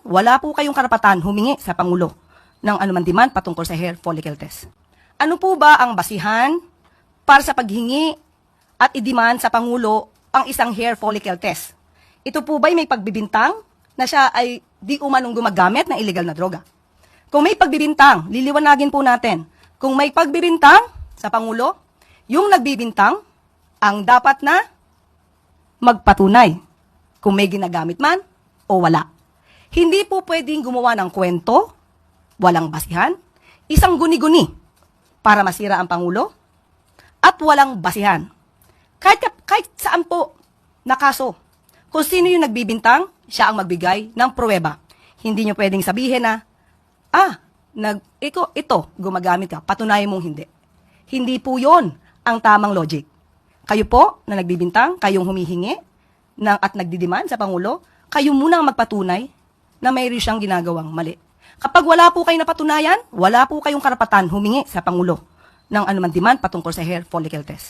wala po kayong karapatan humingi sa Pangulo ng anuman demand patungkol sa hair follicle test. Ano po ba ang basihan para sa paghingi at i-demand sa Pangulo ang isang hair follicle test? Ito po ba'y may pagbibintang na siya ay di umanong gumagamit ng illegal na droga? Kung may pagbibintang, liliwanagin po natin. Kung may pagbibintang sa Pangulo, yung nagbibintang ang dapat na magpatunay kung may ginagamit man o wala. Hindi po pwedeng gumawa ng kwento, walang basihan, isang guni-guni para masira ang Pangulo, at walang basihan. Kahit saan po na kaso, kung sino yung nagbibintang, siya ang magbigay ng pruweba. Hindi nyo pwedeng sabihin na, ito, gumagamit ka, patunayan mong hindi. Hindi po yon ang tamang logic. Kayo po na nagbibintang, kayong humihingi at nagdidiman sa Pangulo, kayo muna ang magpatunay na mayroon siyang ginagawang mali. Kapag wala po kayo napatunayan, wala po kayong karapatan humingi sa Pangulo ng anuman demand patungkol sa hair follicle test.